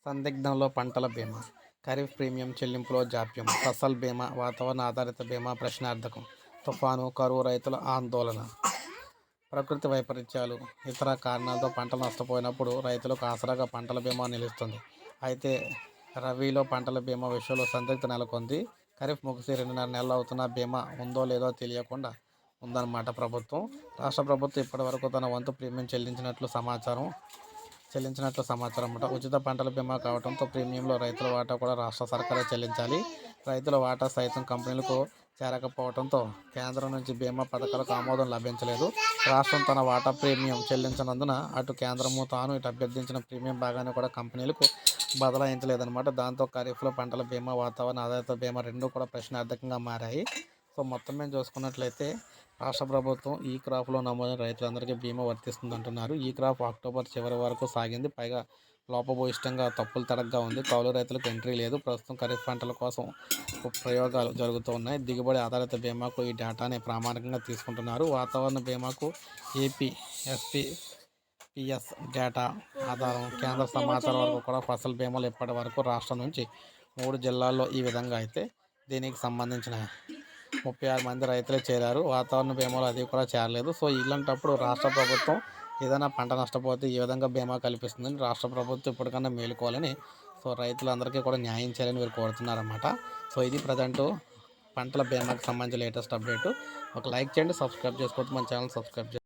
సందిగ్ధంలో పంటల బీమా, ఖరీఫ్ ప్రీమియం చెల్లింపులో జాప్యం, ఫసల్ బీమా, వాతావరణ ఆధారిత బీమా ప్రశ్నార్థకం, తుఫాను, కరువు, రైతుల ఆందోళన. ప్రకృతి వైపరీత్యాలు, ఇతర కారణాలతో పంటలు నష్టపోయినప్పుడు రైతులకు ఆసరాగా పంటల బీమా నిలుస్తుంది. అయితే రబీలో పంటల బీమా విషయంలో సందిగ్ధత నెలకొంది. ఖరీఫ్ ముగిసి 2.5 నెలలు అవుతున్నా బీమా ఉందో లేదో తెలియకుండా ఉందన్నమాట ప్రభుత్వం. రాష్ట్ర ప్రభుత్వం ఇప్పటివరకు తన వంతు ప్రీమియం చెల్లించినట్లు సమాచారం అన్నమాట. ఉచిత పంటల బీమా కావడంతో ప్రీమియంలో రైతుల వాటా కూడా రాష్ట్ర సర్కారే చెల్లించాలి. రైతుల వాటా సైతం కంపెనీలకు చేరకపోవడంతో కేంద్రం నుంచి బీమా పథకాలకు ఆమోదం లభించలేదు. రాష్ట్రం తన వాటా ప్రీమియం చెల్లించనందున అటు కేంద్రము తాను ఇటు అభ్యర్థించిన ప్రీమియం భాగాన్ని కూడా కంపెనీలకు బదలాయించలేదన్నమాట. దాంతో ఖరీఫ్లో పంటల బీమా, వాతావరణ ఆధారిత బీమా రెండూ కూడా ప్రశ్నార్థకంగా మారాయి. సో మొత్తం మేము చూసుకున్నట్లయితే రాష్ట్ర ప్రభుత్వం ఈ క్రాప్లో నమోదైన రైతులందరికీ బీమా వర్తిస్తుందంటున్నారు. ఈ క్రాప్ అక్టోబర్ చివరి వరకు సాగింది. పైగా లోపభూయిష్టంగా తప్పులు తడగ్గా ఉంది. కౌలు రైతులకు ఎంట్రీ లేదు. ప్రస్తుతం ఖరీఫ్ పంటల కోసం ప్రయోగాలు జరుగుతూ ఉన్నాయి. దిగుబడి ఆధారిత బీమాకు ఈ డేటాని ప్రామాణికంగా తీసుకుంటున్నారు. వాతావరణ బీమాకు ఏపీఎస్పీఎస్ డేటా ఆధారం. కేంద్ర సమాచారం వరకు కూడా ఫసల్ బీమాలు ఇప్పటి వరకు రాష్ట్రం నుంచి 3 జిల్లాల్లో ఈ విధంగా అయితే దీనికి సంబంధించిన 36 మంది రైతులే చేరారు. వాతావరణ బీమాలో అది కూడా చేరలేదు. సో ఇలాంటప్పుడు రాష్ట్ర ప్రభుత్వం ఏదైనా పంట నష్టపోతే ఈ విధంగా బీమా కల్పిస్తుందని రాష్ట్ర ప్రభుత్వం ఇప్పటికన్నా మేలుకోవాలని, సో రైతులందరికీ కూడా న్యాయం చేయాలని వీరు కోరుతున్నారన్నమాట. సో ఇది ప్రజెంట్ పంటల బీమాకి సంబంధించిన లేటెస్ట్ అప్డేట్. ఒక లైక్ చేయండి, సబ్స్క్రైబ్ చేసుకోవద్దు, మన ఛానల్ సబ్స్క్రైబ్ చేయండి.